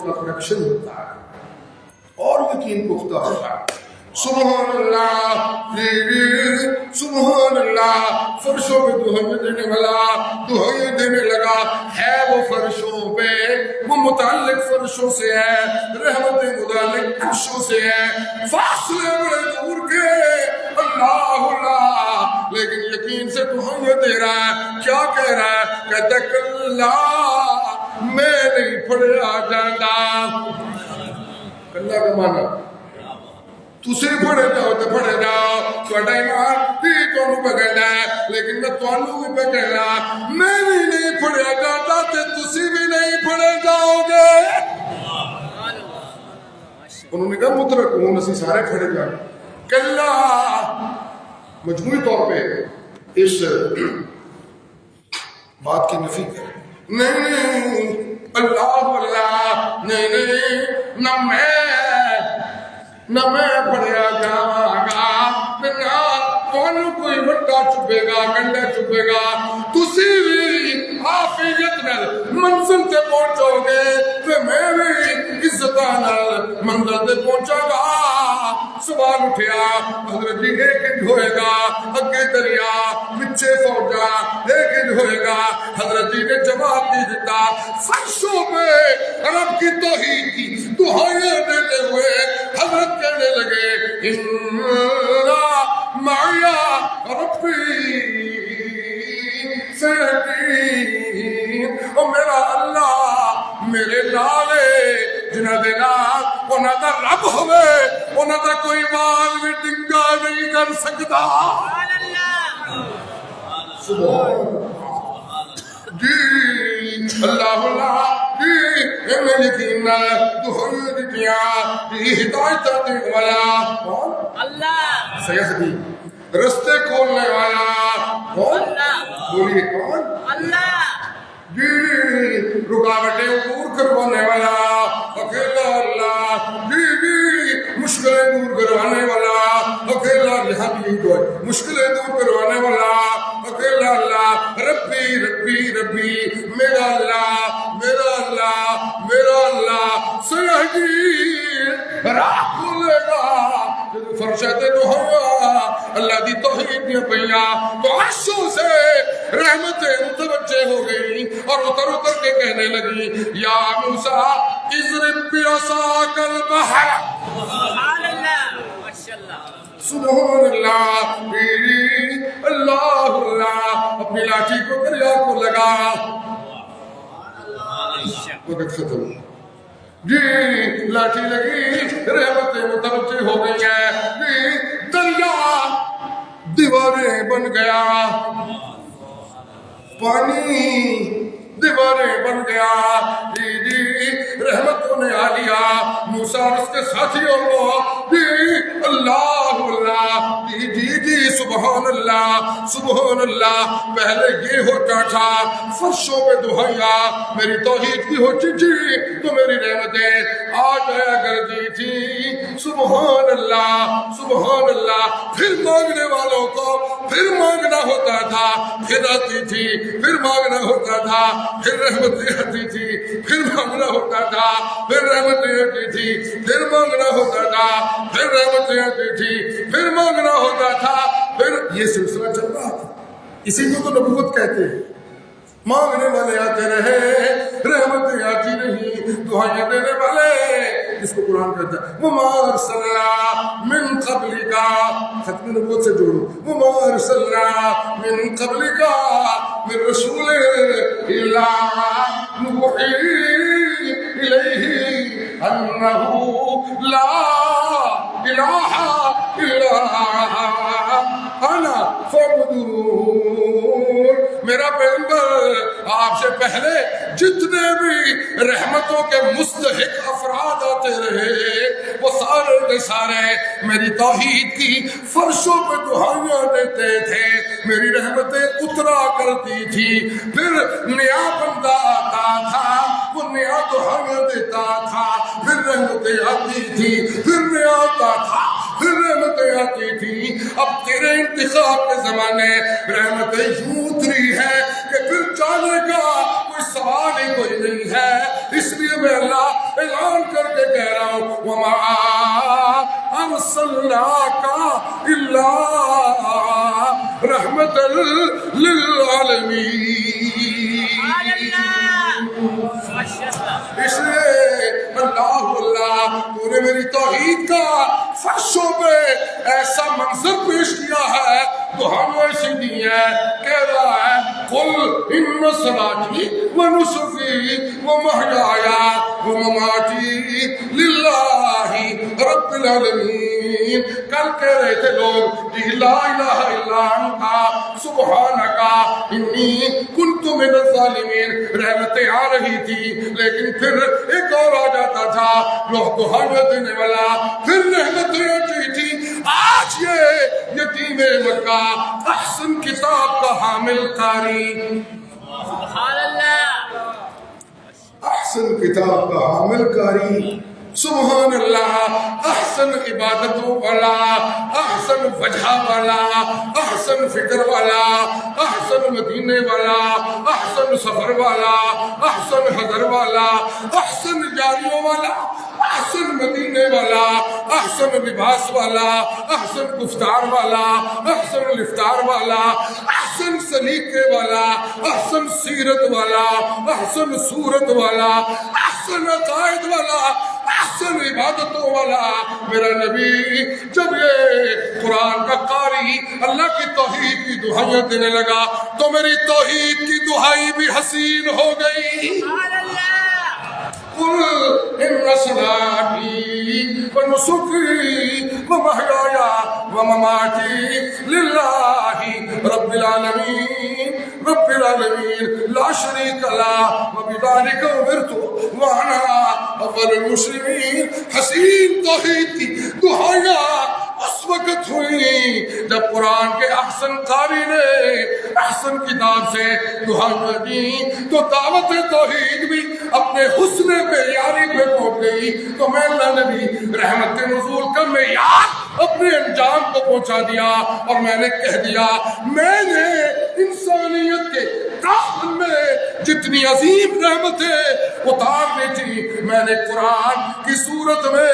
کا پروڈکشن ہوتا ہے اور یقین پختہ ہوتا ہے. سبحان اللہ سبحان اللہ. فرشوں پہ دہائیں دینے والا دہائیں دینے لگا ہے وہ فرشوں پہ، وہ متعلق فرشوں سے ہے، رحمت متعلق فرشوں سے ہے، فاصلے بڑے دور کے اللہ اللہ، لیکن یقین سے دہائیں دے رہا ہے. کیا کہہ رہا ہے؟ کہتا ہے کلا میں نہیں پڑھا جاتا. کلا کا معنی تسی پڑھے جاؤ تو پڑھے جاؤ، تھوڑا ایمان بھی تمہیں پکڑنا ہے، لیکن میں تمہیں بھی پکڑنا، میں بھی نہیں پڑھیا جاتا تو تسی بھی نہیں پڑھے جاؤ گے. انہوں نے کہا مترکون اسی سارے پڑھے جاؤ. کلا مجموعی طور پہ اس بات کی نفی کرے. نہیں اللہ اللہ، نہیں نہ میں پڑھیا جاواں گا، نہ تمہیں کوئی وڈا چبے گا گنڈا چبے گا، تسی بھی عافیت نال منزل تے پہنچو گے تے میں بھی عزت نال منزل تے پہنچا گا. سوال اٹھیا حضرت جی ایک ہی ہوئے گا، اگے دریا پچھے فوجا، ایک ہی ہوئے گا. حضرت جی نے جواب دے دیتا فرشوں پہ رب کی توحید کی دہائیں دیتے ہوئے حضرت کہنے لگے اِنَّا مَعِيَا رَبِّي سَيَهْدِينِ. او میرا اللہ میرے نالے جنہاں دے نال انہاں دا رب ہوئے، انہاں دا کوئی مال بھی ڈنگا نہیں کر سکتا. سبحان جی اللہ اللہ جی میں یقین دہائیں دیتیاں جی ہدایت دینے والا کون؟ اللہ. سیہدی رستے کھولنے والا کون؟ اللہ. بولیے کون؟ اللہ. جی رکاوٹیں دور کروانے والا اکیلا اللہ. جی جی مشکلیں دور کروانے والا اکیلا اللہ. مشکلیں دور کروانے والا اکیلا اللہ. ربی ربی ربی میرا اللہ میرا اللہ میرا اللہ. سیہدی راہ کھولے گا. فرشتے دہائیں اللہ دی توحید دیا پہیاں تو عرشوں سے رحمتیں متوجہ ہو گئی اور اتر اتر کے کہنے لگی یا موسیٰ اضرب بعصاک البحر. سبحان اللہ ماشاءاللہ سبحان اللہ اللہ اللہ. اپنی لاٹھی کو دریا کو لگا وقت ختم. جی لاٹھی لگی رحمتیں متوجہ ہو گئی ہیں. جی دریا دیواریں بن گیا، پانی دیواریں بن گیا. جی جی رحمتوں نے آ لیا موسیٰ اور اس کے ساتھیوں کو. جی اللہ اللہ جی جی جی سبحان اللہ سبحان اللہ. پہلے یہ ہوتا تھا فرشوں پہ دہائیاں میری توحید کی ہوتی تھی تو میری رحمتیں آ جایا کرتی تھی. سبحان اللہ سبحان اللہ. پھر مانگنے والوں کو پھر مانگنا ہوتا تھا، پھر آتی تھی، پھر مانگنا ہوتا تھا، پھر رحمتیں آتی تھی، پھر مانگنا ہوتا تھا، پھر رحمتیں آتی تھی، پھر مانگنا ہوتا تھا، پھر رحمتیں آتی تھی، پھر مانگنا ہوتا تھا. پھر یہ سلسلہ چل رہا تھا. اسی کو تو نبوت کہتے ہیں. مانگنے والے آتے رہے، رحمتیں آتی نہیں، دعائیں دینے والے جس کو قرآن کہتا ہے وَمَا أَرْسَلْنَا مِن قَبْلِكَ. ختم نبوت سے جوڑو وَمَا أَرْسَلْنَا مِن قَبْلِكَ مِن رَسُولٍ إِلَّا نُوحِي إِلَيْهِ أَنَّهُ لَا إِلَٰهَ إِلَّا أَنَا فَاعْبُدُونِ. میرا پیغمبر آپ سے پہلے جتنے بھی رحمتوں کے مستحق افراد آتے رہے وہ سارے کے سارے میری توحید کی فرشوں پہ دعائیاں دیتے تھے، میری رحمتیں اترا کرتی تھی. پھر نیا بندہ آتا تھا وہ نیا دعائیاں دیتا تھا، پھر رحمتیں آتی تھی، پھر نیا آتا تھا، پھر رحمتیں آتی تھی. اب تیرے انتخاب کے زمانے رحمتیں یوں اتری ہے کہ پھر جانے کا کوئی سوال ہی کوئی نہیں ہے. اس لیے میں اللہ اعلان کر کے کہہ رہا ہوں وما ارسلناک الا رحمۃ للعالمین. اس لیے اللہ تو نے میری توحید کا فرشوں پہ ایسا منظر پیش کیا ہے تو ہم ایسی نہیں ہے. کہہ رہا ہے قل ان صلاتی و نسکی و محیایا و مماتی للہ رب العالمین. کل کہہ رہے تھے لوگ لا الہ الا انت سبحانک انی کنت من الظالمین. رحمتیں آ رہی تھی لیکن پھر ایک اور آ جاتا تھا لوگ دہائیاں دینے والا پھر رحمتیں آتی تھی. آج یہ یتیم مکہ احسن کتاب کا حامل قاری سبحان اللہ. احسن کتاب کا حامل قاری سبحان اللہ. احسن عبادتوں والا، احسن وجہ والا، احسن فکر والا، احسن مدینے والا، احسن سفر والا، احسن حضر والا، احسن جاریوں والا، احسن مدینے والا، احسن لباس والا، احسن گفتار والا، احسن الافطار والا، احسن سلیقے والا، احسن سیرت والا، احسن صورت والا، احسن عقائد والا، احسن عبادتوں والا میرا نبی. جب یہ قرآن کا قاری اللہ کی توحید کی دہائیاں دینے لگا تو میری توحید کی دہائی بھی حسین ہو گئی. قل ان صلاتی و نسکی و محیایا و مماتی للہ رب العالمین رب العالمین لا شریک له وبذلک امرت وانا اول المسلمین. حسین توحید کی دہائیاں اس وقت ہوئی جب قرآن کے احسن قاری نے احسن کتاب سے دہائیاں دی تو دعوت توحید بھی اپنے حسن معیاری پہ پہنچ گئی. تو میں اللہ نبی رحمت نزول کا معیار اپنے انجام کو پہنچا دیا اور میں نے کہہ دیا میں نے انسانیت کے داخل میں جتنی عظیم رحمتیں اتارنی تھی میں نے قرآن کی صورت میں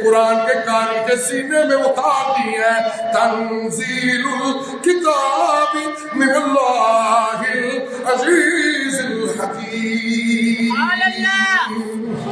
قرآن کے قاری کے سینے میں اتار دی ہے. تنزیل الکتاب من اللہ العزیز الحکیم.